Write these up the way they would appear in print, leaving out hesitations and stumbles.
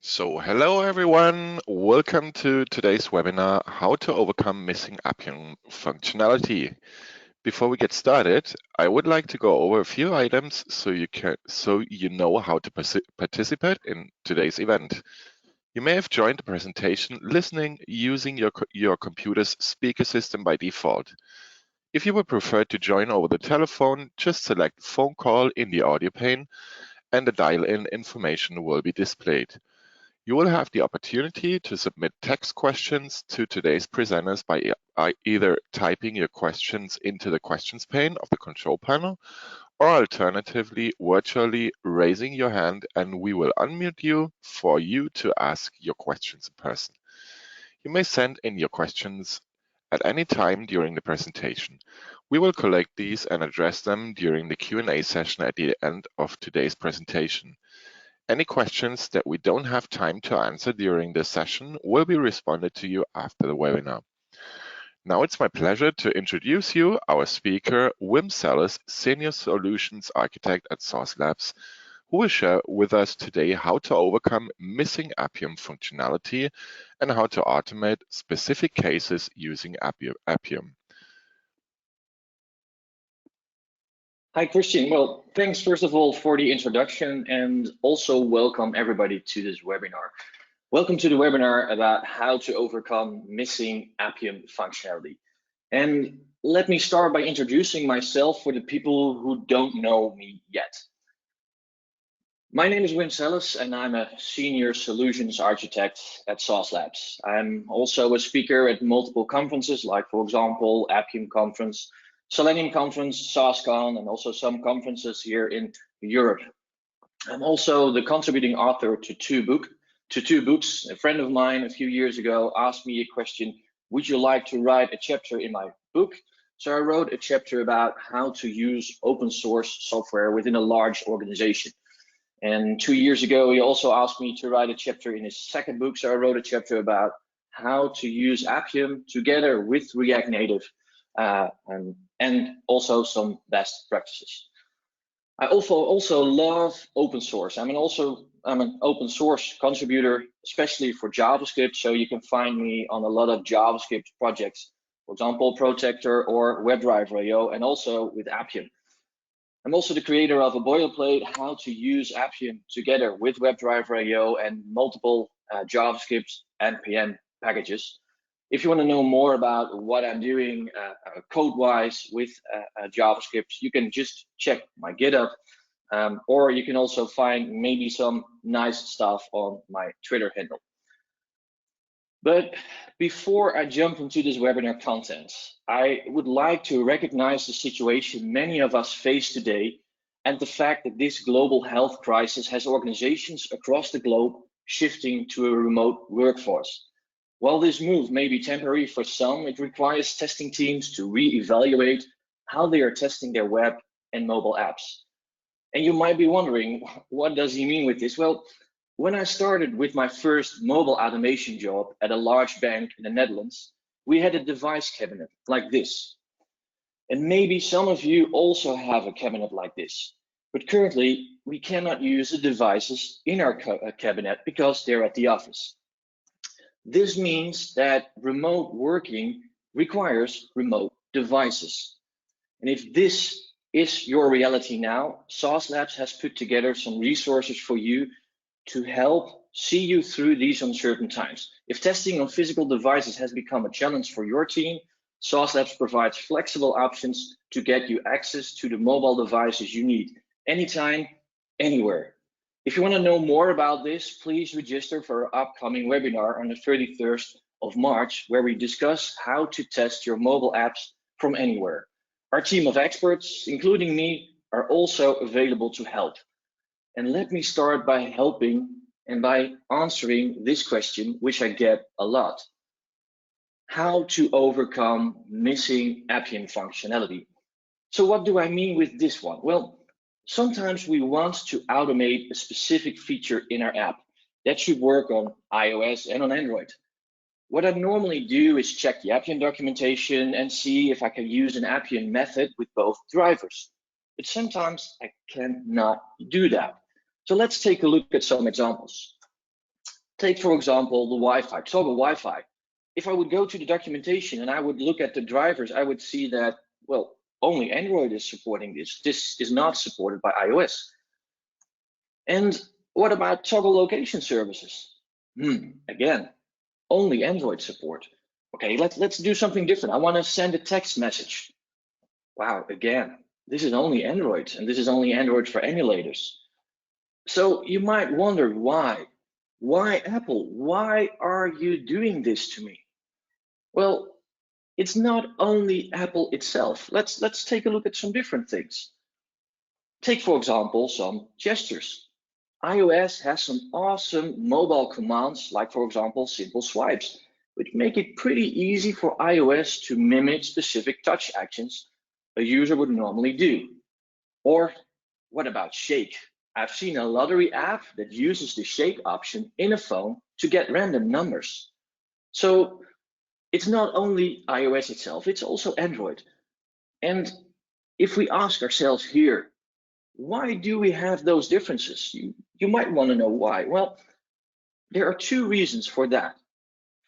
Hello everyone. Welcome to today's webinar, How to Overcome Missing Appium Functionality. Before we get started, I would like to go over a few items so you know how to participate in today's event. You may have joined the presentation listening using your computer's speaker system by default. If you would prefer to join over the telephone, just select phone call in the audio pane and the dial-in information will be displayed. You will have the opportunity to submit text questions to today's presenters by either typing your questions into the questions pane of the control panel or alternatively virtually raising your hand and we will unmute you for you to ask your questions in person. You may send in your questions at any time during the presentation. We will collect these and address them during the Q&A session at the end of today's presentation. Any questions that we don't have time to answer during this session will be responded to you after the webinar. Now it's my pleasure to introduce you our speaker, Wim Selles, Senior Solutions Architect at Source Labs, who will share with us today how to overcome missing Appium functionality and how to automate specific cases using Appium. Hi, Christian. Well, thanks first of all for the introduction and also welcome everybody to this webinar. Welcome to the webinar about how to overcome missing Appium functionality. And let me start by introducing myself for the people who don't know me yet. My name is Wim Selles and I'm a Senior Solutions Architect at Source Labs. I'm also a speaker at multiple conferences like, for example, Appium Conference, Selenium Conference, SaaSCon, and also some conferences here in Europe. I'm also the contributing author to two books. A friend of mine a few years ago asked me a question, would you like to write a chapter in my book? So I wrote a chapter about how to use open source software within a large organization. And 2 years ago, he also asked me to write a chapter in his second book. So I wrote a chapter about how to use Appium together with React Native and also some best practices. I also love open source. I'm an open source contributor, especially for JavaScript. So you can find me on a lot of JavaScript projects, for example, Protector or WebDriver.io, and also with Appium. I'm also the creator of a boilerplate, how to use Appium together with WebDriver.io and multiple JavaScript NPM packages. If you want to know more about what I'm doing code-wise with JavaScript, you can just check my GitHub, or you can also find maybe some nice stuff on my Twitter handle. But before I jump into this webinar content, I would like to recognize the situation many of us face today and the fact that this global health crisis has organizations across the globe shifting to a remote workforce. While this move may be temporary for some, it requires testing teams to re-evaluate how they are testing their web and mobile apps. And you might be wondering, what does he mean with this? Well, when I started with my first mobile automation job at a large bank in the Netherlands, we had a device cabinet like this. And maybe some of you also have a cabinet like this. But currently, we cannot use the devices in our cabinet because they're at the office. This means that remote working requires remote devices. And if this is your reality now, Source Labs has put together some resources for you to help see you through these uncertain times. If testing on physical devices has become a challenge for your team, Source Labs provides flexible options to get you access to the mobile devices you need, anytime, anywhere. If you want to know more about this, please register for our upcoming webinar on the 31st of March, where we discuss how to test your mobile apps from anywhere. Our team of experts, including me, are also available to help. And let me start by helping and by answering this question, which I get a lot. How to overcome missing Appium functionality. So what do I mean with this one? Well, sometimes we want to automate a specific feature in our app that should work on iOS and on Android. What I normally do is check the Appium documentation and see if I can use an Appium method with both drivers. But sometimes I cannot do that. So let's take a look at some examples. Take, for example, the Wi-Fi, toggle Wi-Fi. If I would go to the documentation and I would look at the drivers, I would see that, well, only Android is supporting this. This is not supported by iOS. And what about toggle location services? Again, only Android support. Okay, let's do something different. I want to send a text message. Wow, again, this is only Android, and this is only Android for emulators. So you might wonder why. Why Apple? Why are you doing this to me? Well, it's not only Apple itself. Let's take a look at some different things. Take, for example, some gestures. iOS has some awesome mobile commands, like, for example, simple swipes, which make it pretty easy for iOS to mimic specific touch actions a user would normally do. Or what about shake? I've seen a lottery app that uses the shake option in a phone to get random numbers. So it's not only iOS itself, it's also Android. And if we ask ourselves here, why do we have those differences? You might want to know why. Well, there are two reasons for that.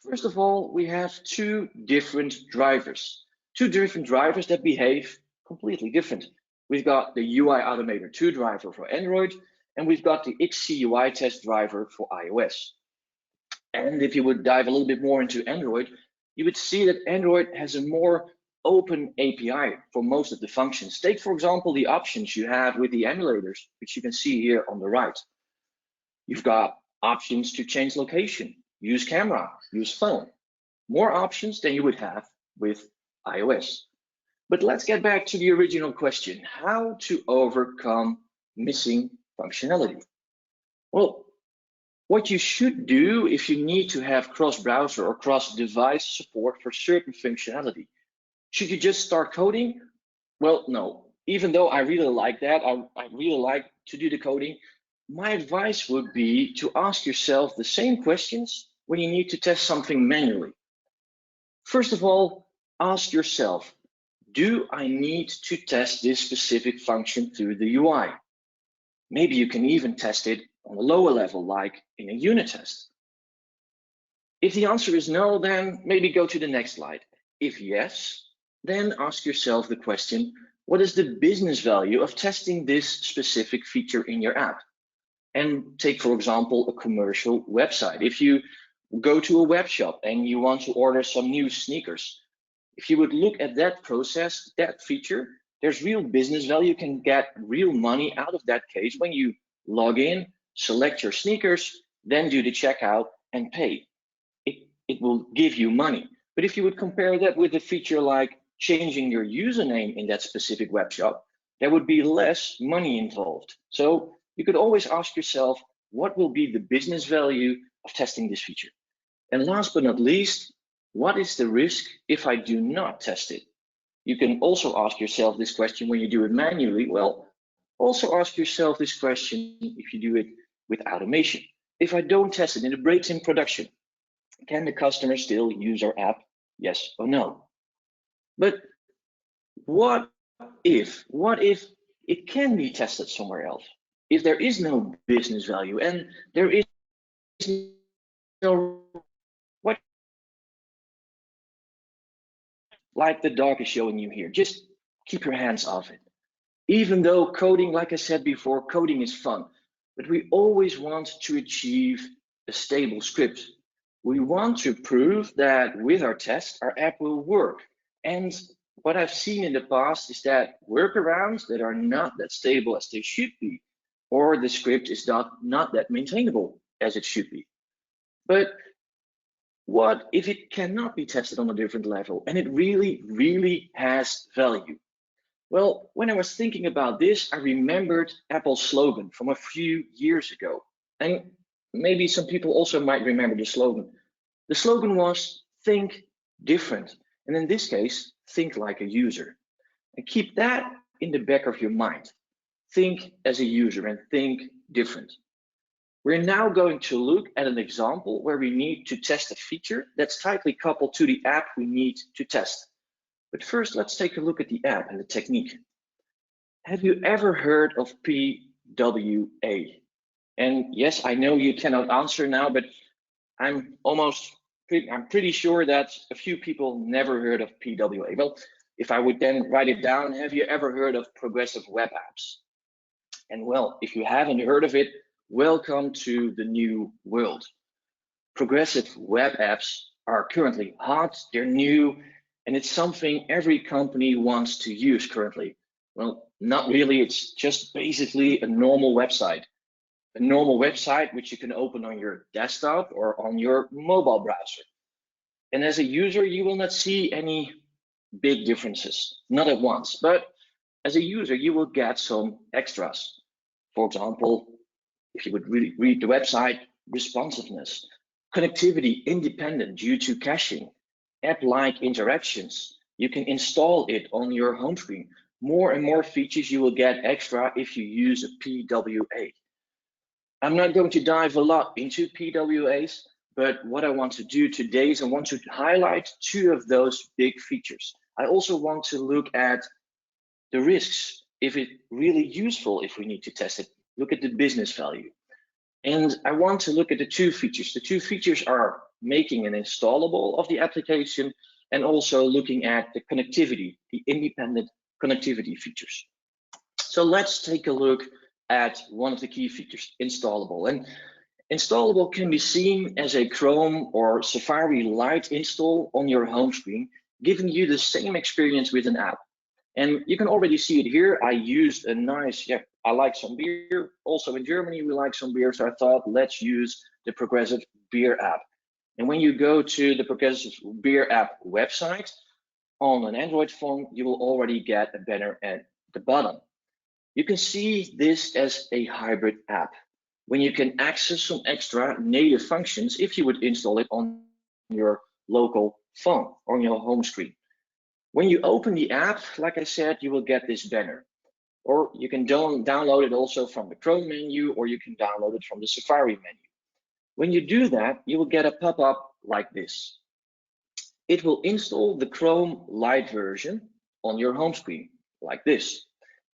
First of all, we have two different drivers that behave completely different. We've got the UI Automator 2 driver for Android, and we've got the XCUI test driver for iOS. And if you would dive a little bit more into Android, you would see that Android has a more open API for most of the functions. Take, for example, the options you have with the emulators, which you can see here on the right. You've got options to change location, use camera, use phone. More options than you would have with iOS. But let's get back to the original question, how to overcome missing functionality. Well, what you should do if you need to have cross-browser or cross-device support for certain functionality. Should you just start coding? Well, no. Even though I really like that, I really like to do the coding, my advice would be to ask yourself the same questions when you need to test something manually. First of all, ask yourself, do I need to test this specific function through the UI? Maybe you can even test it on a lower level, like in a unit test. If the answer is no, then maybe go to the next slide. If yes, then ask yourself the question, what is the business value of testing this specific feature in your app? And take, for example, a commercial website. If you go to a web shop and you want to order some new sneakers, if you would look at that process, that feature, there's real business value. You can get real money out of that case when you log in, select your sneakers, then do the checkout and pay. It will give you money. But if you would compare that with a feature like changing your username in that specific web shop, there would be less money involved. So you could always ask yourself, what will be the business value of testing this feature? And last but not least, what is the risk if I do not test it? You can also ask yourself this question when you do it manually. Well, also ask yourself this question if you do it with automation. If I don't test it and it breaks in production, can the customer still use our app? Yes or no? But what if it can be tested somewhere else? If there is no business value and there is no, what, like the dog is showing you here, just keep your hands off it. Even though coding, like I said before, coding is fun, but we always want to achieve a stable script. We want to prove that with our test, our app will work. And what I've seen in the past is that workarounds that are not that stable as they should be, or the script is not that maintainable as it should be. But what if it cannot be tested on a different level and it really has value? Well, when I was thinking about this, I remembered Apple's slogan from a few years ago. And maybe some people also might remember the slogan. The slogan was, think different. And in this case, think like a user. And keep that in the back of your mind. Think as a user and think different. We're now going to look at an example where we need to test a feature that's tightly coupled to the app we need to test. But first, let's take a look at the app and the technique. Have you ever heard of PWA? And yes, I know you cannot answer now, but I'm pretty sure that a few people never heard of PWA. Well, if I would then write it down, have you ever heard of progressive web apps? And well, if you haven't heard of it, welcome to the new world. Progressive web apps are currently hot, they're new, and it's something every company wants to use currently. Well, not really, it's just basically a normal website. A normal website which you can open on your desktop or on your mobile browser. And as a user, you will not see any big differences, not at once, but as a user, you will get some extras. For example, if you would really read the website, responsiveness, connectivity independent due to caching, app-like interactions. You can install it on your home screen. More and more features you will get extra if you use a PWA. I'm not going to dive a lot into PWAs, but what I want to do today is I want to highlight two of those big features. I also want to look at the risks, if it's really useful, if we need to test it, look at the business value. And I want to look at the two features. The two features are making an installable of the application and also looking at the connectivity, the independent connectivity features. So let's take a look at one of the key features, installable. And installable can be seen as a Chrome or Safari light install on your home screen, giving you the same experience with an app. And you can already see it here. I used a nice, I like some beer. Also in Germany, we like some beer. So I thought, let's use the Progressive Beer app. And when you go to the Progressive Beer app website on an Android phone, you will already get a banner at the bottom. You can see this as a hybrid app when you can access some extra native functions if you would install it on your local phone or on your home screen. When you open the app, like I said, you will get this banner. Or you can download it also from the Chrome menu, or you can download it from the Safari menu. When you do that, you will get a pop-up like this. It will install the Chrome Lite version on your home screen, like this.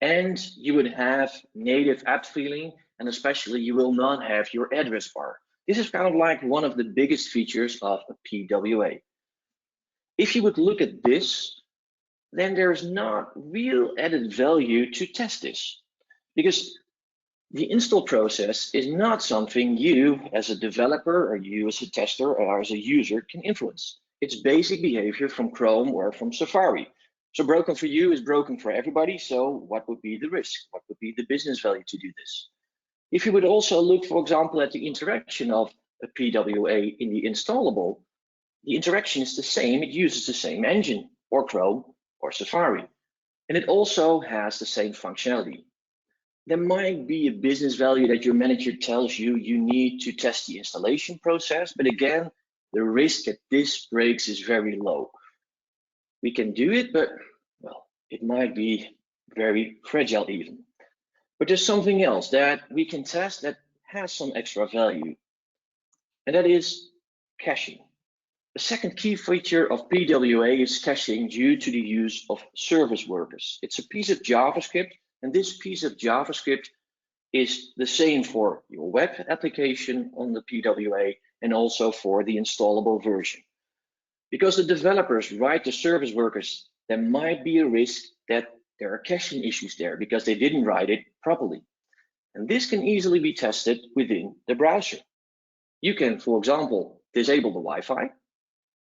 And you would have native app feeling, and especially you will not have your address bar. This is kind of like one of the biggest features of a PWA. If you would look at this, then there's not real added value to test this, because the install process is not something you as a developer or you as a tester or as a user can influence. It's basic behavior from Chrome or from Safari. So broken for you is broken for everybody. So what would be the risk? What would be the business value to do this? If you would also look, for example, at the interaction of a PWA in the installable, the interaction is the same. It uses the same engine or Chrome or Safari, and it also has the same functionality. There might be a business value that your manager tells you you need to test the installation process, but again, the risk that this breaks is very low. We can do it, but well, it might be very fragile even. But there's something else that we can test that has some extra value, and that is caching. The second key feature of PWA is caching due to the use of service workers. It's a piece of JavaScript, and this piece of JavaScript is the same for your web application on the PWA and also for the installable version. Because the developers write the service workers, there might be a risk that there are caching issues there because they didn't write it properly. And this can easily be tested within the browser. You can, for example, disable the Wi-Fi.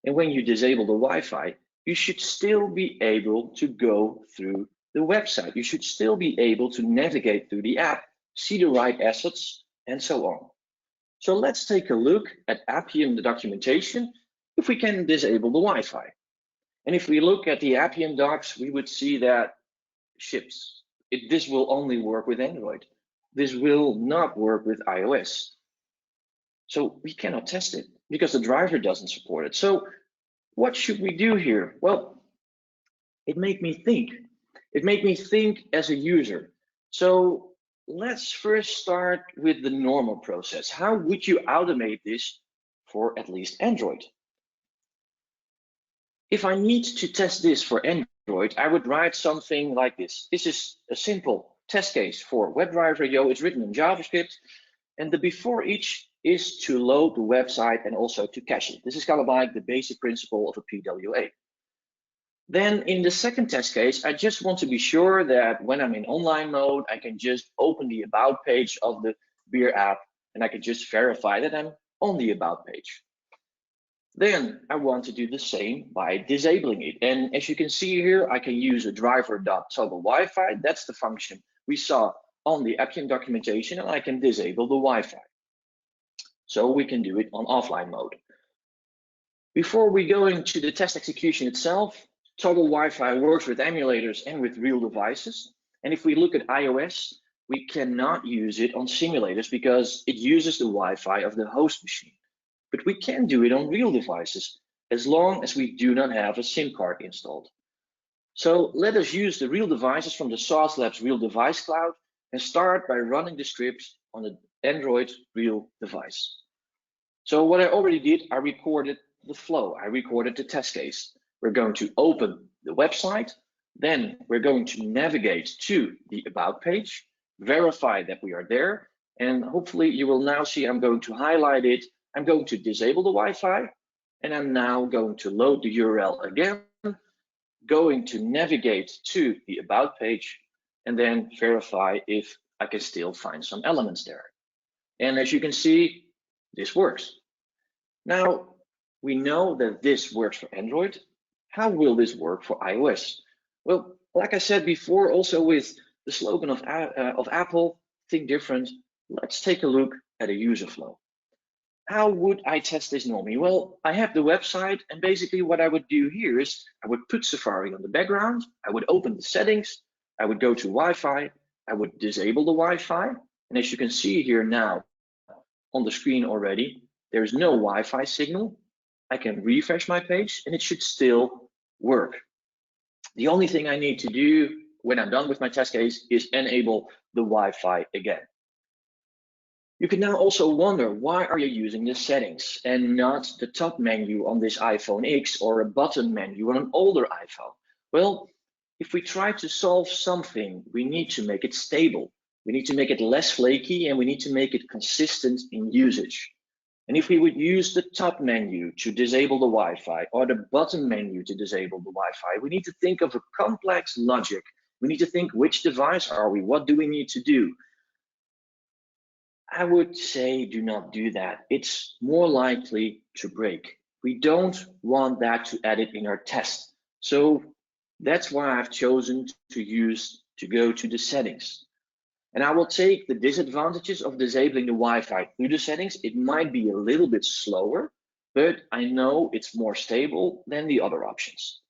And when you disable the Wi-Fi, you should still be able to go through the website. You should still be able to navigate through the app, see the right assets, and so on. So let's take a look at Appium, the documentation, if we can disable the Wi-Fi. And if we look at the Appium docs, we would see that ships. This will only work with Android. This will not work with iOS. So we cannot test it because the driver doesn't support it. So what should we do here? Well, it made me think. It made me think as a user. So let's first start with the normal process. How would you automate this for at least Android? If I need to test this for Android, I would write something like this. This is a simple test case for WebDriver. It's written in JavaScript, and the before each is to load the website and also to cache it. This is kind of like the basic principle of a PWA. Then in the second test case, I just want to be sure that when I'm in online mode, I can just open the about page of the beer app and I can just verify that I'm on the about page. Then I want to do the same by disabling it. And as you can see here, I can use a driver.toggle Wi-Fi. That's the function we saw on the Appium documentation, and I can disable the Wi-Fi. So we can do it on offline mode. Before we go into the test execution itself, Toggle Wi-Fi works with emulators and with real devices. And if we look at iOS, we cannot use it on simulators because it uses the Wi-Fi of the host machine. But we can do it on real devices as long as we do not have a SIM card installed. So let us use the real devices from the Sauce Labs Real Device Cloud and start by running the scripts on an Android real device. So what I already did, I recorded the flow. I recorded the test case. We're going to open the website. Then we're going to navigate to the About page, verify that we are there. And hopefully you will now see I'm going to highlight it. I'm going to disable the Wi-Fi. And I'm now going to load the URL again, going to navigate to the About page, and then verify if I can still find some elements there. And as you can see, this works. Now, we know that this works for Android. How will this work for iOS? Well, like I said before, also with the slogan of Apple, think different, let's take a look at a user flow. How would I test this normally? Well, I have the website, and basically what I would do here is I would put Safari on the background, I would open the settings, I would go to Wi-Fi, I would disable the Wi-Fi, and as you can see here now on the screen already, there's no Wi-Fi signal. I can refresh my page and it should still work. The only thing I need to do when I'm done with my test case is enable the Wi-Fi again. You can now also wonder, why are you using the settings and not the top menu on this iPhone X or a button menu on an older iPhone? Well, if we try to solve something, we need to make it stable. We need to make it less flaky and we need to make it consistent in usage. And if we would use the top menu to disable the Wi-Fi or the button menu to disable the Wi-Fi, we need to think of a complex logic. We need to think, which device are we? What do we need to do? I would say do not do that. It's more likely to break. We don't want that to add it in our test. So that's why I've chosen to go to the settings. And I will take the disadvantages of disabling the Wi-Fi through the settings. It might be a little bit slower, but I know it's more stable than the other options.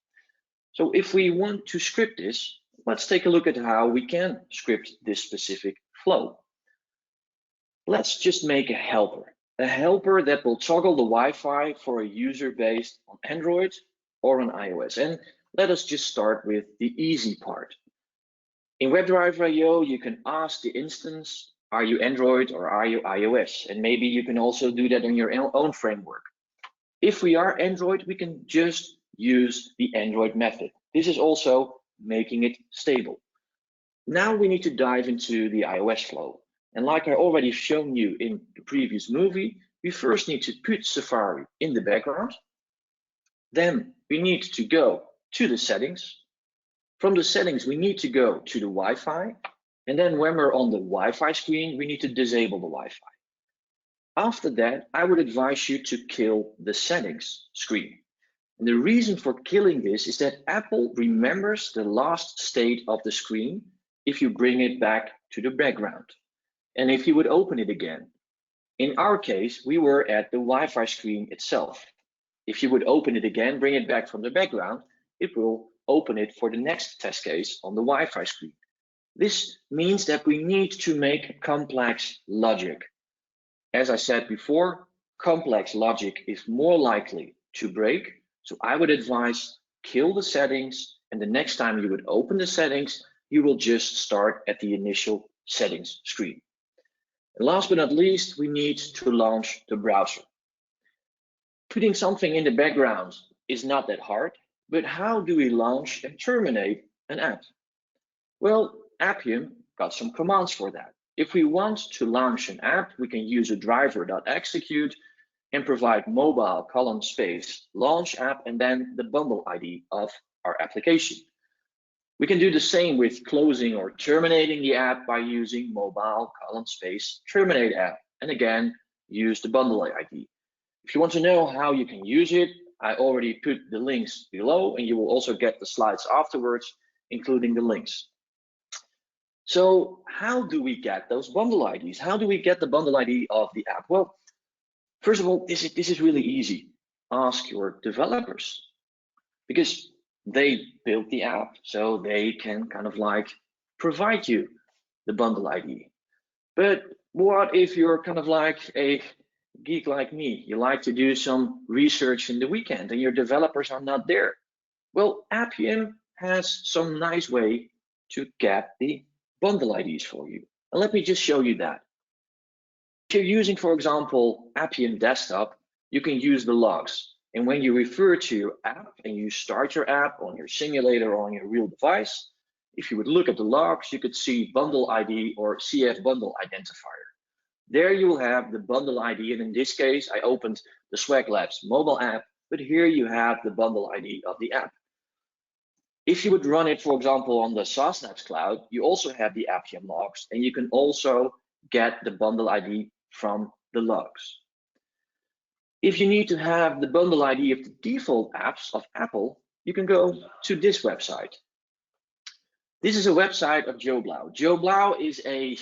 So if we want to script this, let's take a look at how we can script this specific flow. Let's just make a helper that will toggle the Wi-Fi for a user based on Android or on iOS. And let us just start with the easy part. In WebDriver.io, you can ask the instance, are you Android or are you iOS? And maybe you can also do that on your own framework. If we are Android, we can just use the Android method. This is also making it stable. Now we need to dive into the iOS flow. And like I already shown you in the previous movie, we first need to put Safari in the background. Then we need to go to the settings. From the settings, we need to go to the Wi-Fi. And then when we're on the Wi-Fi screen, we need to disable the Wi-Fi. After that, I would advise you to kill the settings screen. And the reason for killing this is that Apple remembers the last state of the screen if you bring it back to the background. And if you would open it again. In our case, we were at the Wi-Fi screen itself. If you would open it again, bring it back from the background, it will open it for the next test case on the Wi-Fi screen. This means that we need to make complex logic. As I said before, complex logic is more likely to break. So I would advise kill the settings, and the next time you would open the settings, you will just start at the initial settings screen. And last but not least, we need to launch the browser. Putting something in the background is not that hard, but how do we launch and terminate an app? Well, Appium got some commands for that. If we want to launch an app, we can use a driver.execute and provide mobile column space launch app and then the bundle ID of our application. We can do the same with closing or terminating the app by using mobile column space terminate app and again use the bundle ID. If you want to know how you can use it, I already put the links below and you will also get the slides afterwards, including the links. So how do we get those bundle IDs? How do we get the bundle ID of the app? Well, first of all, this is really easy. Ask your developers because they built the app, so they can kind of like provide you the bundle ID. But what if you're kind of like a geek like me? You like to do some research in the weekend and your developers are not there. Well, Appium has some nice way to get the bundle IDs for you. And let me just show you that. If you're using, for example, Appium Desktop, you can use the logs. And when you refer to your app and you start your app on your simulator or on your real device, if you would look at the logs, you could see bundle ID or CF bundle identifier. There you will have the bundle ID. And in this case, I opened the Swag Labs mobile app, but here you have the bundle ID of the app. If you would run it, for example, on the SaaS Labs cloud, you also have the Appium logs, and you can also get the bundle ID from the logs. If you need to have the bundle ID of the default apps of Apple, you can go to this website. This is a website of Joe Blau. Joe Blau is a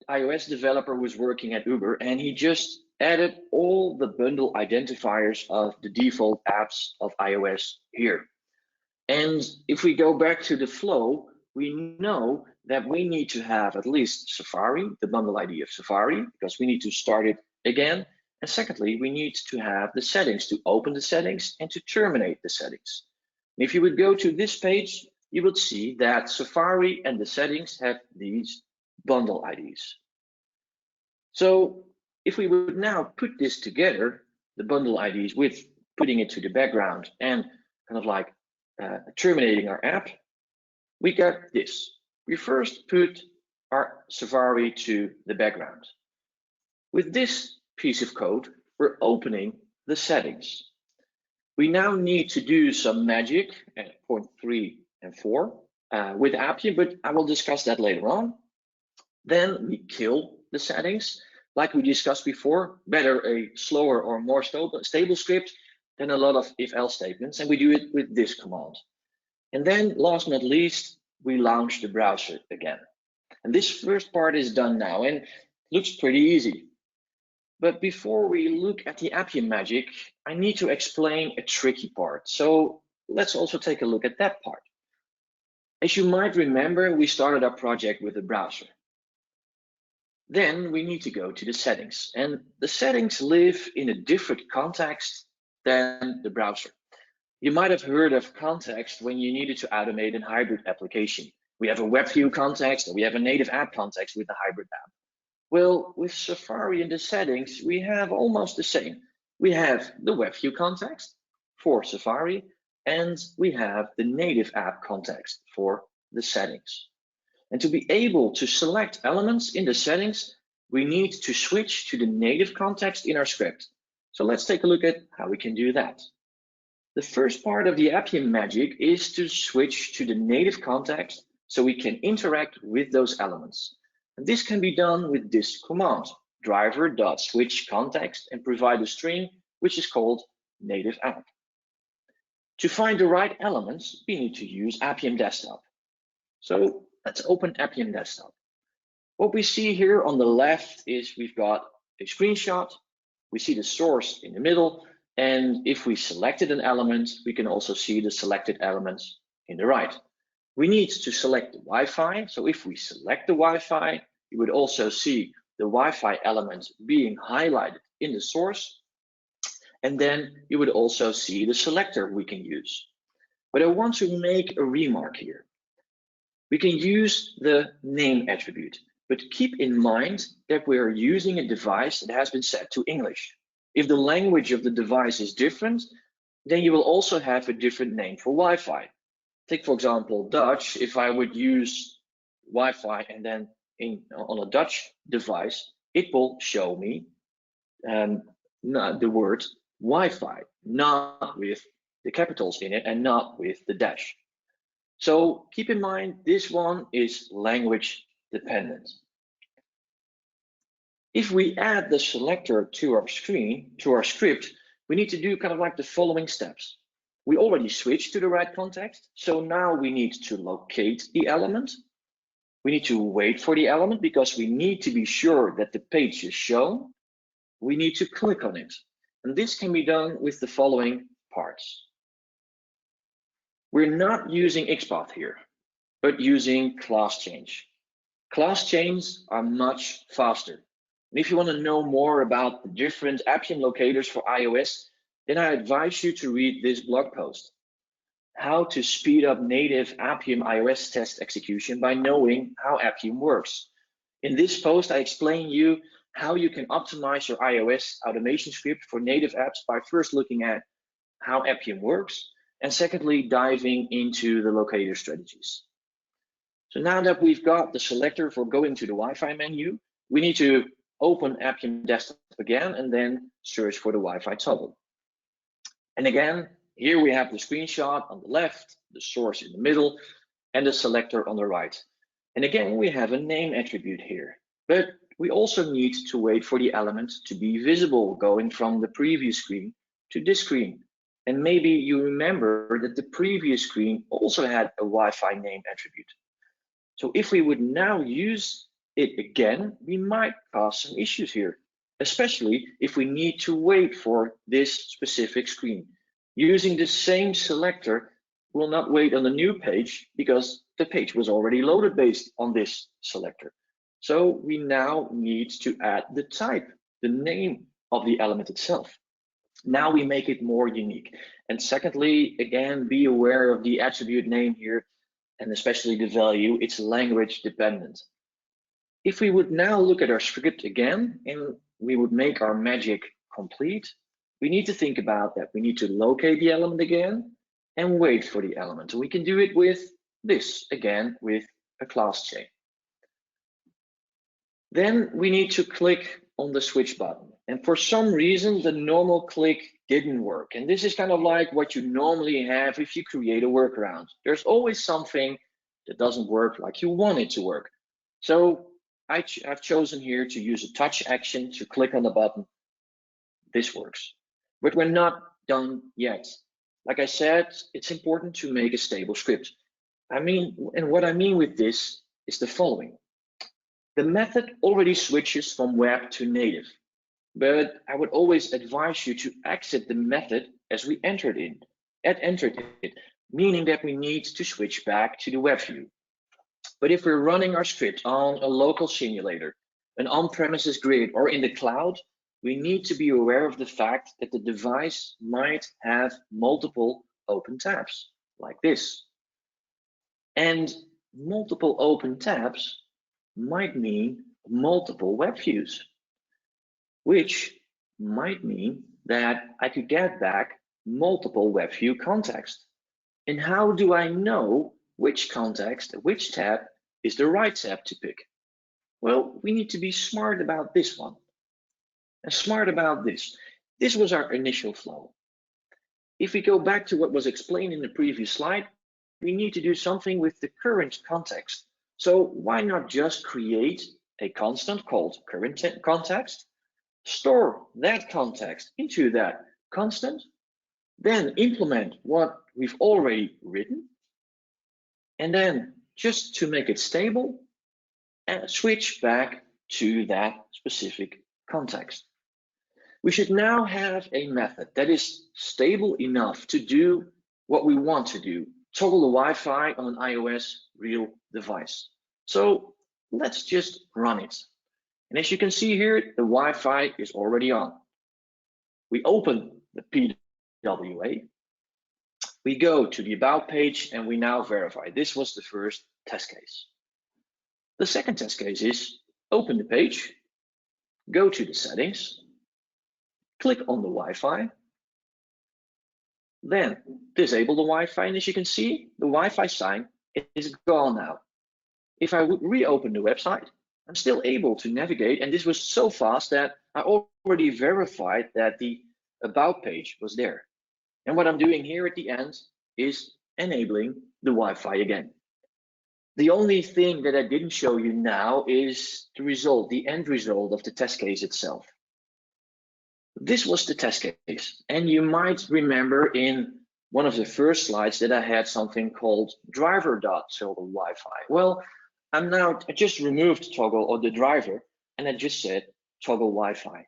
iOS developer who's working at Uber, and he just added all the bundle identifiers of the default apps of iOS here. And if we go back to the flow, we know that we need to have at least Safari, the bundle ID of Safari, because we need to start it again. And secondly, we need to have the settings to open the settings and to terminate the settings. And if you would go to this page, you would see that Safari and the settings have these bundle IDs. So if we would now put this together, the bundle IDs with putting it to the background and kind of like terminating our app, we get this. We first put our Safari to the background. With this piece of code, we're opening the settings. We now need to do some magic at point 3 and 4 with Appium, but I will discuss that later on. Then we kill the settings. Like we discussed before, better a slower or more stable script than a lot of if-else statements, and we do it with this command. And then last but not least, we launch the browser again. And this first part is done now and looks pretty easy. But before we look at the Appium magic, I need to explain a tricky part. So let's also take a look at that part. As you might remember, we started our project with the browser. Then we need to go to the settings, and the settings live in a different context than the browser. You might have heard of context when you needed to automate a hybrid application. We have a web view context and we have a native app context with the hybrid app. Well, with Safari in the settings, we have almost the same. We have the web view context for Safari, and we have the native app context for the settings. And to be able to select elements in the settings, we need to switch to the native context in our script. So let's take a look at how we can do that. The first part of the Appium magic is to switch to the native context so we can interact with those elements. And this can be done with this command, driver.switch context, and provide a string which is called native app. To find the right elements, we need to use Appium Desktop. So let's open Appium Desktop. What we see here on the left is we've got a screenshot. We see the source in the middle. And if we selected an element, we can also see the selected elements in the right. We need to select the Wi-Fi. So if we select the Wi-Fi, you would also see the Wi-Fi element being highlighted in the source. And then you would also see the selector we can use. But I want to make a remark here. We can use the name attribute, but keep in mind that we are using a device that has been set to English. If the language of the device is different, then you will also have a different name for Wi-Fi. Take, for example, Dutch. If I would use Wi-Fi and then on a Dutch device, it will show me the word Wi-Fi, not with the capitals in it and not with the dash. So keep in mind, this one is language dependent. If we add the selector to our screen, to our script, we need to do kind of like the following steps. We already switched to the right context, so now we need to locate the element. We need to wait for the element because we need to be sure that the page is shown. We need to click on it. And this can be done with the following parts. We're not using XPath here, but using class change. Class chains are much faster. And if you want to know more about the different Appium locators for iOS, then I advise you to read this blog post. How to speed up native Appium iOS test execution by knowing how Appium works. In this post, I explain you how you can optimize your iOS automation script for native apps by first looking at how Appium works, and secondly, diving into the locator strategies. So now that we've got the selector for going to the Wi-Fi menu, we need to open Appium Desktop again and then search for the Wi-Fi toggle. And again, here we have the screenshot on the left, the source in the middle, and the selector on the right. And again, we have a name attribute here, but we also need to wait for the element to be visible going from the previous screen to this screen. And maybe you remember that the previous screen also had a Wi-Fi name attribute. So if we would now use it again, we might cause some issues here, especially if we need to wait for this specific screen. Using the same selector will not wait on the new page because the page was already loaded based on this selector. So we now need to add the type, the name of the element itself. Now we make it more unique. And secondly, again, be aware of the attribute name here, and especially the value, it's language dependent. If we would now look at our script again, and we would make our magic complete, we need to think about that. We need to locate the element again and wait for the element. And we can do it with this, again, with a class chain. Then we need to click on the switch button. And for some reason, the normal click didn't work. And this is kind of like what you normally have if you create a workaround. There's always something that doesn't work like you want it to work. So I've chosen here to use a touch action to click on the button. This works, but we're not done yet. Like I said, it's important to make a stable script. What I mean with this is the following. The method already switches from web to native, but I would always advise you to exit the method as we entered it, meaning that we need to switch back to the web view. But if we're running our script on a local simulator, an on-premises grid, or in the cloud, we need to be aware of the fact that the device might have multiple open tabs, like this. And multiple open tabs might mean multiple web views, which might mean that I could get back multiple web view context. And how do I know which context, which tab is the right tab to pick? Well, we need to be smart about this one and smart about this. This was our initial flow. If we go back to what was explained in the previous slide, we need to do something with the current context. So why not just create a constant called current context, store that context into that constant, then implement what we've already written, and then just to make it stable, switch back to that specific context. We should now have a method that is stable enough to do what we want to do, toggle the Wi-Fi on an iOS real device. So let's just run it. And as you can see here, the Wi-Fi is already on. We open the PWA, we go to the About page, and we now verify. This was the first test case. The second test case is open the page, go to the settings, click on the Wi-Fi, then disable the Wi-Fi, and as you can see, the Wi-Fi sign is gone now. If I would reopen the website, I'm still able to navigate, and this was so fast that I already verified that the About page was there. And what I'm doing here at the end is enabling the Wi-Fi again. The only thing that I didn't show you now is the result, the end result of the test case itself. This was the test case, and you might remember in one of the first slides that I had something called driver.toggle Wi-Fi. Well, I just removed toggle or the driver, and I just said toggle Wi-Fi.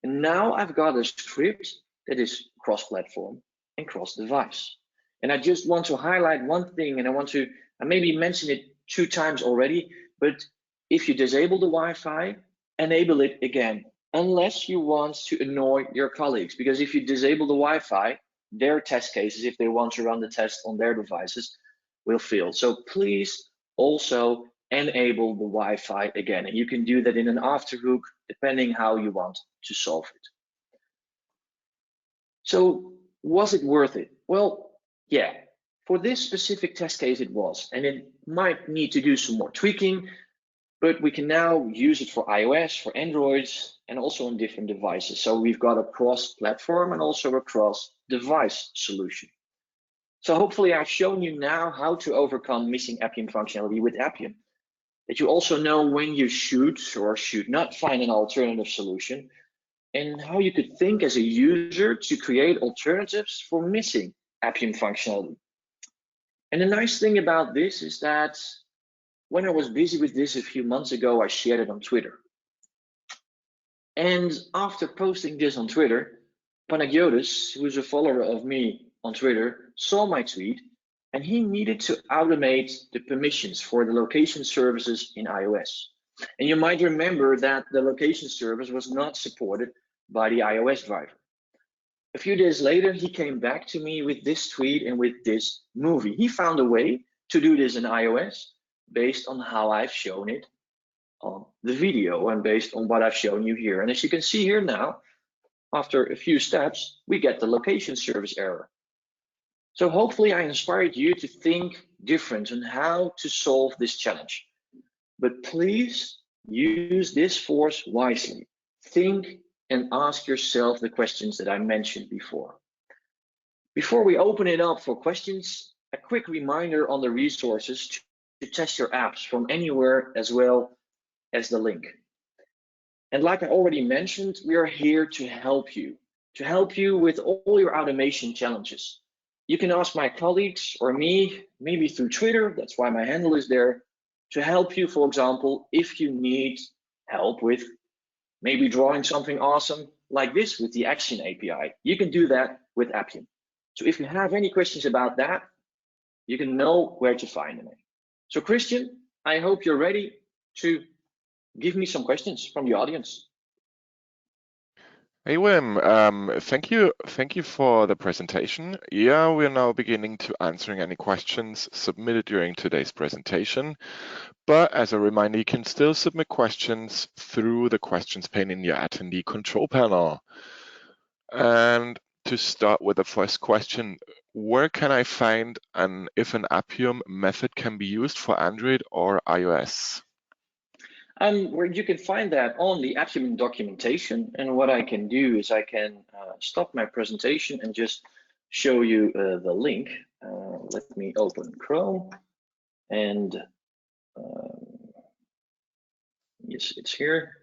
And now I've got a script that is cross-platform and cross-device. And I just want to highlight one thing, and I maybe mentioned it 2 times already, but if you disable the Wi-Fi, enable it again, unless you want to annoy your colleagues, because if you disable the Wi-Fi, their test cases, if they want to run the test on their devices, will fail. So please also enable the Wi-Fi again, and you can do that in an afterhook, depending how you want to solve it. So was it worth it? Well, yeah, for this specific test case it was, and it might need to do some more tweaking, but we can now use it for iOS, for Android, and also on different devices. So we've got a cross-platform and also a cross-device solution. So hopefully I've shown you now how to overcome missing Appium functionality with Appium, that you also know when you should or should not find an alternative solution, and how you could think as a user to create alternatives for missing Appium functionality. And the nice thing about this is that when I was busy with this a few months ago, I shared it on Twitter. And after posting this on Twitter, Panagiotis, who is a follower of me on Twitter, saw my tweet, and he needed to automate the permissions for the location services in iOS. And you might remember that the location service was not supported by the iOS driver. A few days later, he came back to me with this tweet and with this movie. He found a way to do this in iOS based on how I've shown it on the video and based on what I've shown you here. And as you can see here now, after a few steps, we get the location service error. So hopefully I inspired you to think different on how to solve this challenge. But please use this force wisely. Think and ask yourself the questions that I mentioned before. Before we open it up for questions, a quick reminder on the resources to test your apps from anywhere, as well as the link. And like I already mentioned, we are here to help you with all your automation challenges. You can ask my colleagues or me, maybe through Twitter, that's why my handle is there, to help you, for example, if you need help with maybe drawing something awesome like this with the Action API. You can do that with Appium. So if you have any questions about that, you can know where to find them. So Christian, I hope you're ready to give me some questions from the audience. Hey Wim, thank you for the presentation. Yeah, we're now beginning to answering any questions submitted during today's presentation. But as a reminder, you can still submit questions through the questions pane in your attendee control panel. And to start with the first question, where can I find if an Appium method can be used for Android or iOS? Where you can find that on the Appium documentation. And what I can do is I can stop my presentation and just show you the link. Let me open Chrome, and yes, it's here.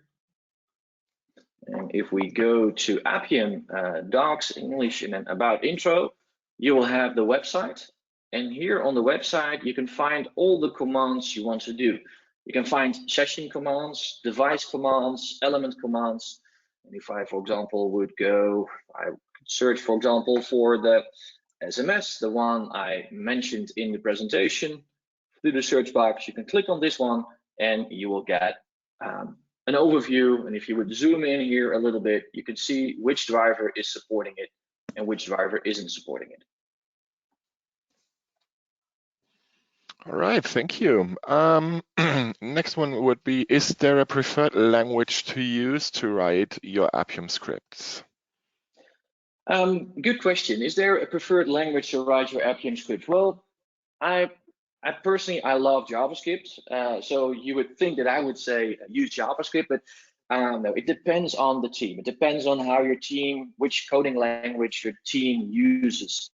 And if we go to Appium Docs, English, and then About Intro, you will have the website. And here on the website, you can find all the commands you want to do. You can find session commands, device commands, element commands. And if I, for example, would go, I could search, for example, for the SMS, the one I mentioned in the presentation, through the search box, you can click on this one and you will get an overview. And if you would zoom in here a little bit, you can see which driver is supporting it and which driver isn't supporting it. All right, thank you. Next one would be, is there a preferred language to use to write your Appium scripts? Good question. Is there a preferred language to write your Appium script? Well, I personally, I love JavaScript. So you would think that I would say use JavaScript, but no, it depends on the team. It depends on how your team, which coding language your team uses.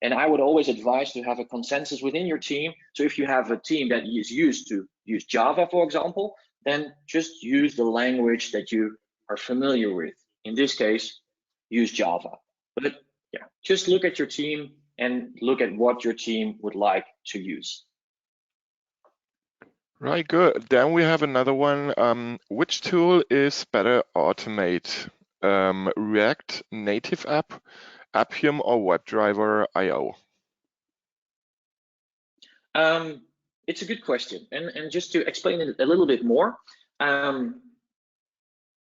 And I would always advise to have a consensus within your team. So if you have a team that is used to use Java, for example, then just use the language that you are familiar with. In this case, use Java. But yeah, just look at your team and look at what your team would like to use. Right, good. Then we have another one. Which tool is better automate? React Native App, Appium, or WebDriver IO? It's a good question. And just to explain it a little bit more,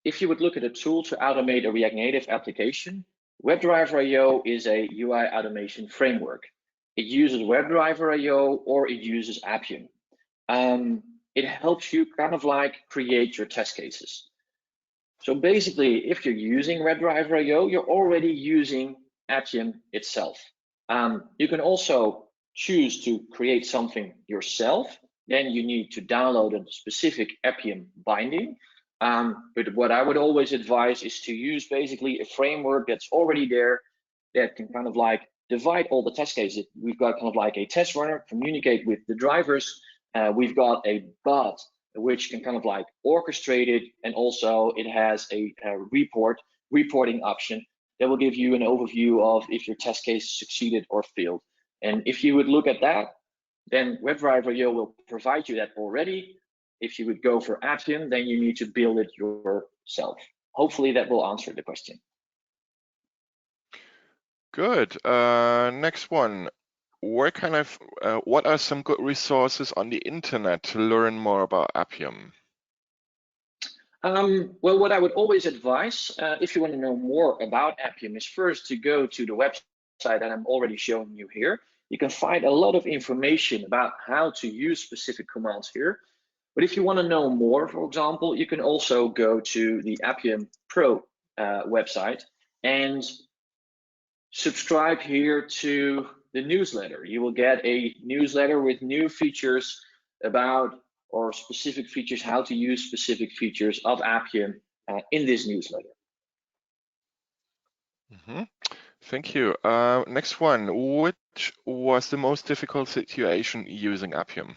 if you would look at a tool to automate a React Native application, WebDriver IO is a UI automation framework. It uses WebDriver IO or it uses Appium. It helps you kind of like create your test cases. So basically, if you're using WebDriver IO, you're already using Appium itself. You can also choose to create something yourself. Then you need to download a specific Appium binding. But what I would always advise is to use basically a framework that's already there that can kind of like divide all the test cases. We've got kind of like a test runner, communicate with the drivers. We've got a bot which can kind of like orchestrate it, and also it has a reporting option that will give you an overview of if your test case succeeded or failed. And if you would look at that, then WebDriver IO will provide you that already. If you would go for Appium, then you need to build it yourself. Hopefully that will answer the question. Good. Next one. What are some good resources on the internet to learn more about Appium? Well, what I would always advise, if you want to know more about Appium, is first to go to the website that I'm already showing you here. You can find a lot of information about how to use specific commands here. But if you want to know more, for example, you can also go to the Appium Pro website and subscribe here to the newsletter. You will get a newsletter with new features about, or specific features, how to use specific features of Appium in this newsletter. Thank you. Next one. Which was the most difficult situation using Appium?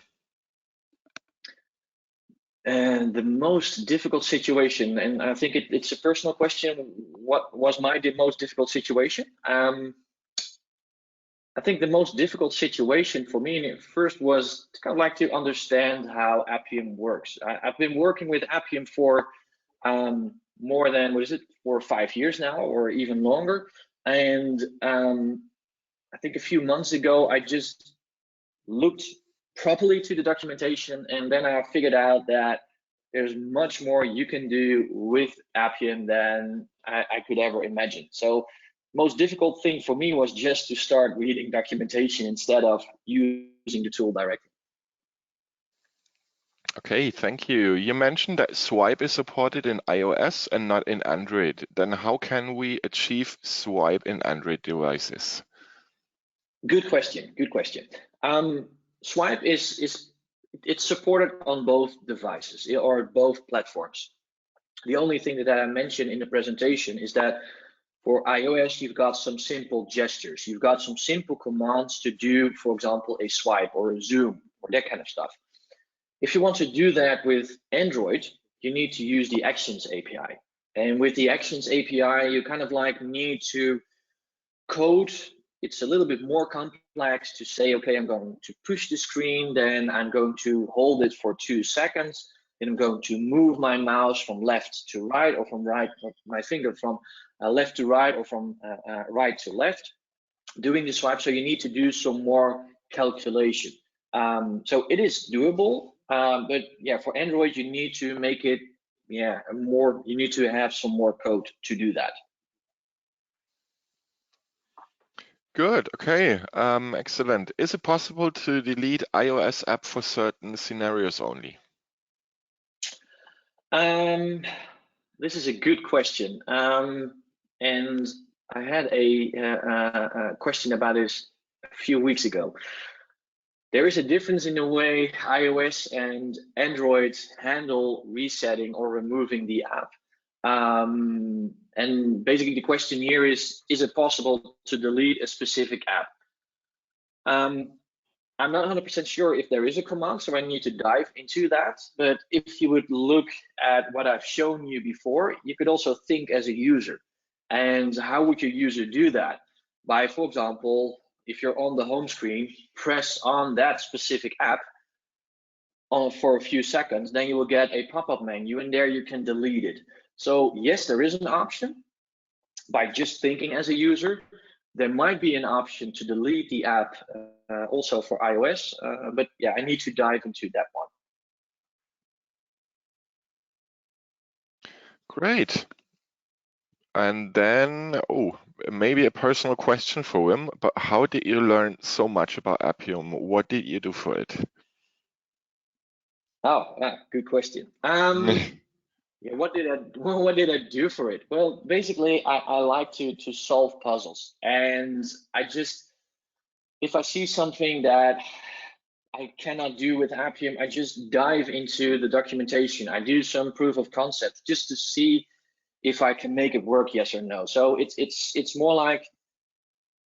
And the most difficult situation, and I think it's a personal question, what was my most difficult situation? I think the most difficult situation for me first was kind of like to understand how Appium works. I've been working with Appium for more than, 4 or 5 years now, or even longer. And I think a few months ago, I just looked properly to the documentation, and then I figured out that there's much more you can do with Appium than I could ever imagine. So most difficult thing for me was just to start reading documentation instead of using the tool directly. Okay, thank you. You mentioned that Swipe is supported in iOS and not in Android. Then how can we achieve Swipe in Android devices? Good question. Good question. Swipe it's supported on both devices or both platforms. The only thing that I mentioned in the presentation is that for iOS, you've got some simple gestures. You've got some simple commands to do, for example, a swipe or a zoom or that kind of stuff. If you want to do that with Android, you need to use the Actions API. And with the Actions API, you kind of like need to code. It's a little bit more complex to say, okay, I'm going to push the screen, then I'm going to hold it for 2 seconds, then I'm going to move my mouse from left to right, or from right, or my finger from left to right, or from right to left, doing the swipe. So you need to do some more calculation. So it is doable, but yeah, for Android, you need to make it, you need to have some more code to do that. Good, okay, excellent. Is it possible to delete iOS app for certain scenarios only? This is a good question. And I had a question about this a few weeks ago. There is a difference in the way iOS and Android handle resetting or removing the app. And basically the question here is it possible to delete a specific app? I'm not 100% sure if there is a command, so I need to dive into that. But if you would look at what I've shown you before, you could also think as a user. And how would your user do that? By, for example, if you're on the home screen, press on that specific app for a few seconds, then you will get a pop-up menu, and there you can delete it. So yes, there is an option by just thinking as a user. There might be an option to delete the app also for iOS, but yeah, I need to dive into that one. Great. And then, maybe a personal question for Wim, but how did you learn so much about Appium? What did you do for it? Oh, good question. Yeah, what did I do for it? Well, basically, I like to solve puzzles, and if I see something that I cannot do with Appium, I just dive into the documentation. I do some proof of concept just to see if I can make it work, yes or no. So it's more like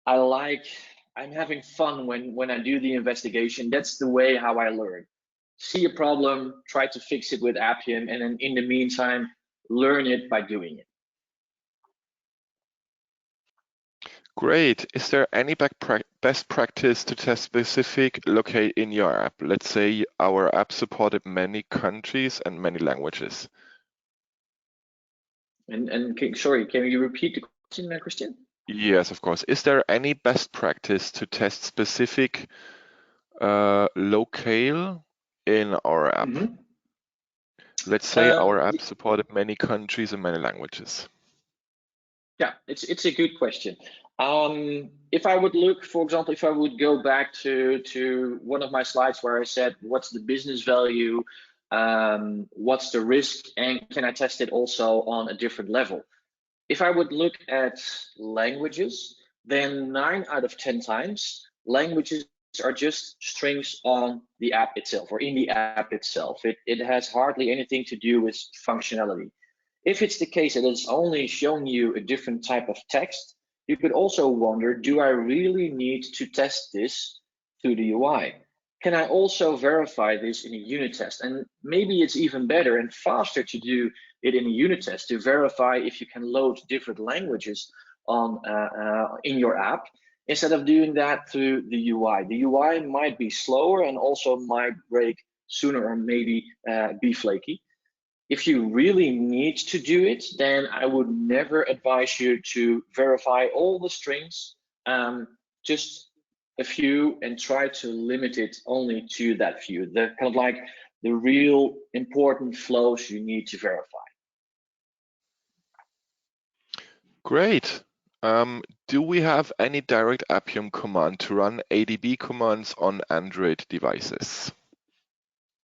I'm having fun when I do the investigation. That's the way how I learn. See a problem, try to fix it with Appium, and then in the meantime, learn it by doing it. Great. Is there any best practice to test specific locale in your app? Let's say our app supported many countries and many languages. Sorry, can you repeat the question, Christian? Yes, of course. Is there any best practice to test specific locale in our app? Mm-hmm. Let's say our app supported many countries and many languages. Yeah, it's a good question. If I would look, for example, if I would go back to one of my slides where I said, what's the business value, what's the risk, and can I test it also on a different level? If I would look at languages, then 9 out of 10 times, languages are just strings on the app itself or in the app itself. It has hardly anything to do with functionality. If it's the case that it's only showing you a different type of text, you could also wonder, do I really need to test this through the UI? Can I also verify this in a unit test? And maybe it's even better and faster to do it in a unit test to verify if you can load different languages on in your app instead of doing that through the UI. The UI might be slower and also might break sooner or maybe be flaky. If you really need to do it, then I would never advise you to verify all the strings, just a few, and try to limit it only to that few. The kind of like the real important flows you need to verify. Great. Do we have any direct Appium command to run ADB commands on Android devices?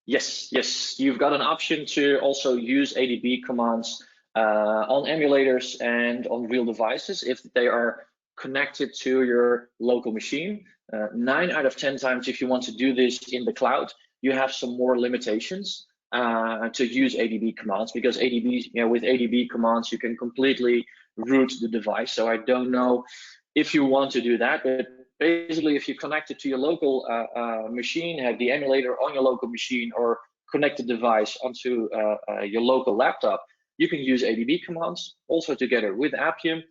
Yes, you've got an option to also use ADB commands on emulators and on real devices if they are connected to your local machine. 9 out of 10 times, if you want to do this in the cloud, you have some more limitations to use ADB commands, because with ADB commands, you can completely root the device. So I don't know if you want to do that, but basically, if you connect it to your local machine, have the emulator on your local machine, or connect the device onto your local laptop, you can use ADB commands also together with Appium.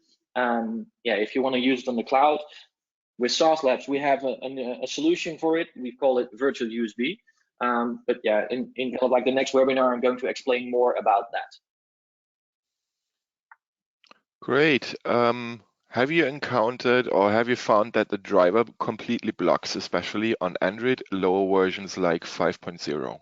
If you want to use it on the cloud, with Sauce Labs, we have a solution for it. We call it virtual USB. But yeah, in kind of like the next webinar, I'm going to explain more about that. Great. Have you encountered or have you found that the driver completely blocks, especially on Android lower versions like 5.0?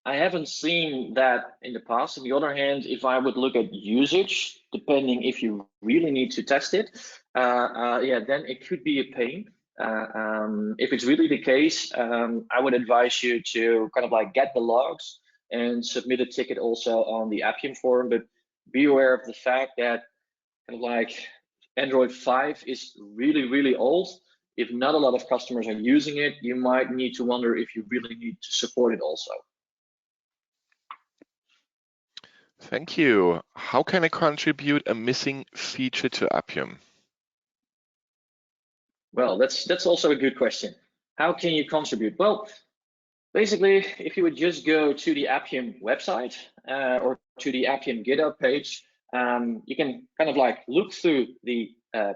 I haven't seen that in the past. On the other hand, if I would look at usage, depending if you really need to test it, then it could be a pain. If it's really the case, I would advise you to kind of like get the logs and submit a ticket also on the Appium forum, but be aware of the fact that kind of like Android 5 is really, really old. if not a lot of customers are using it, you might need to wonder if you really need to support it also. Thank you. How can I contribute a missing feature to Appium? Well, that's also a good question. How can you contribute? Well, basically, if you would just go to the Appium website or to the Appium GitHub page, you can kind of like look through the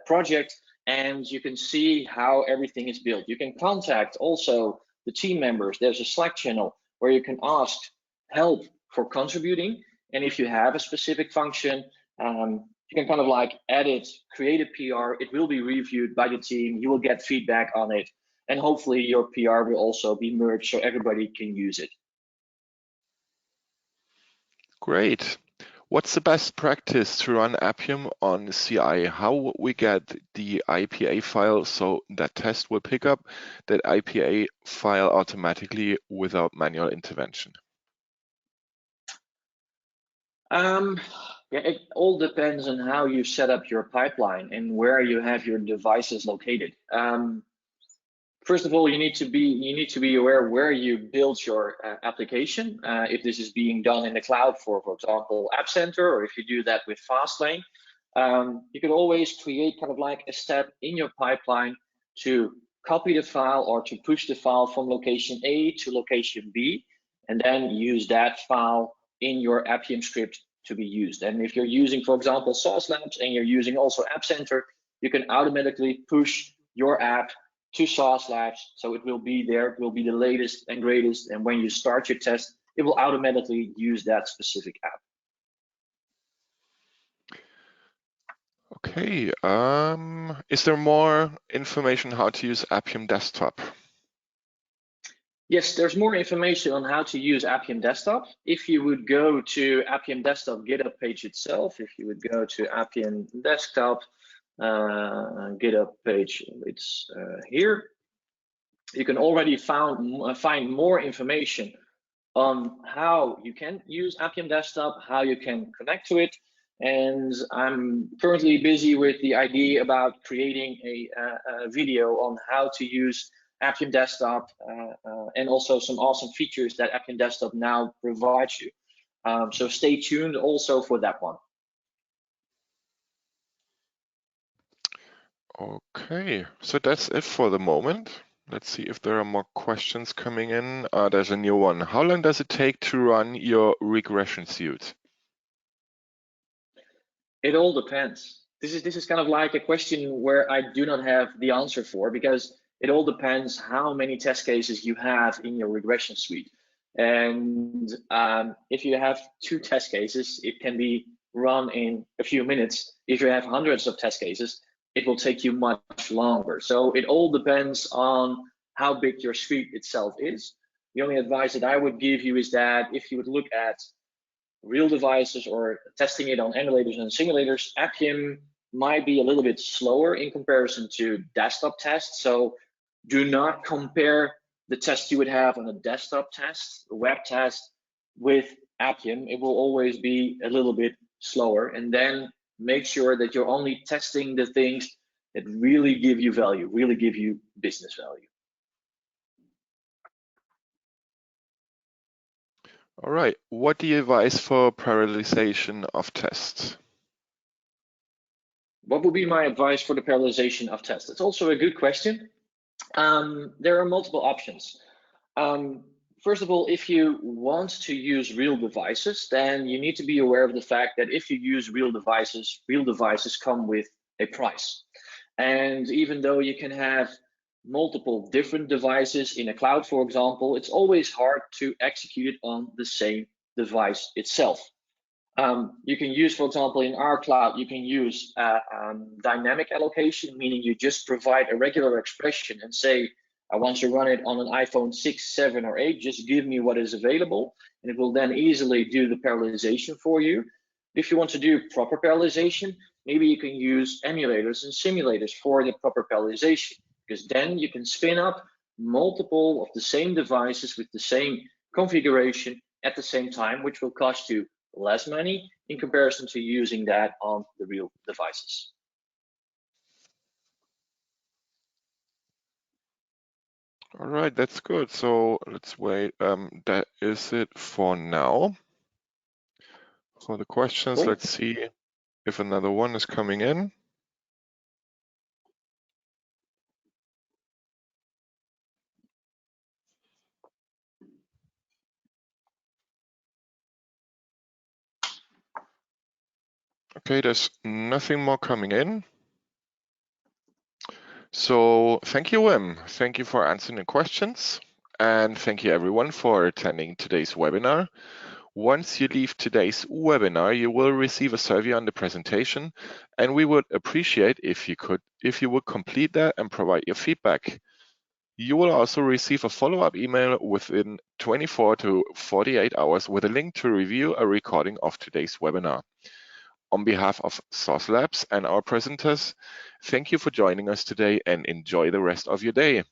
project and you can see how everything is built. You can contact also the team members. There's a Slack channel where you can ask help for contributing. And if you have a specific function, you can kind of like edit, create a PR. It will be reviewed by the team. You will get feedback on it. And hopefully your PR will also be merged so everybody can use it. Great. What's the best practice to run Appium on CI? How we get the IPA file so that test will pick up that IPA file automatically without manual intervention? Yeah, it all depends on how you set up your pipeline and where you have your devices located. First of all, you need to be aware where you build your application. If this is being done in the cloud for example, App Center, or if you do that with Fastlane, you can always create kind of like a step in your pipeline to copy the file or to push the file from location A to location B, and then use that file in your Appium script to be used. And if you're using, for example, Sauce Labs and you're using also App Center, you can automatically push your app to Sauce Labs, so it will be there, it will be the latest and greatest, and when you start your test, it will automatically use that specific app. Okay, is there more information how to use Appium Desktop? Yes, there's more information on how to use Appium Desktop. If you would go to Appium Desktop GitHub page itself, if you would go to Appium Desktop GitHub page, it's here. You can already find more information on how you can use Appium Desktop, how you can connect to it. And I'm currently busy with the idea about creating a video on how to use Appium Desktop and also some awesome features that Appium Desktop now provides you. So stay tuned also for that one. Okay, so that's it for the moment. Let's see if there are more questions coming in. There's a new one. How long does it take to run your regression suite? It all depends. This is kind of like a question where I do not have the answer for, because it all depends how many test cases you have in your regression suite. And if you have 2 test cases, it can be run in a few minutes. If you have hundreds of test cases, it will take you much longer. So it all depends on how big your suite itself is. The only advice that I would give you is that if you would look at real devices or testing it on emulators and simulators, Appium might be a little bit slower in comparison to desktop tests. So do not compare the test you would have on a desktop test, a web test, with Appium. It will always be a little bit slower. And then make sure that you're only testing the things that really give you value, really give you business value. All right, what do you advise for parallelization of tests? What would be my advice for the parallelization of tests? It's also a good question. There are multiple options. First of all, if you want to use real devices, then you need to be aware of the fact that if you use real devices come with a price. And even though you can have multiple different devices in a cloud, for example, it's always hard to execute it on the same device itself. You can use, for example, in our cloud, you can use dynamic allocation, meaning you just provide a regular expression and say, I want to run it on an iPhone 6, 7, or 8, just give me what is available, and it will then easily do the parallelization for you. If you want to do proper parallelization, maybe you can use emulators and simulators for the proper parallelization, because then you can spin up multiple of the same devices with the same configuration at the same time, which will cost you less money in comparison to using that on the real devices. All right, that's good. So let's wait. That is it for now. For the questions, Cool. let's see if another one is coming in. Okay, there's nothing more coming in. So thank you, Wim. Thank you for answering the questions. And thank you everyone for attending today's webinar. Once you leave today's webinar, you will receive a survey on the presentation, and we would appreciate if you would complete that and provide your feedback. You will also receive a follow-up email within 24 to 48 hours with a link to review a recording of today's webinar. On behalf of Sauce Labs and our presenters, thank you for joining us today and enjoy the rest of your day.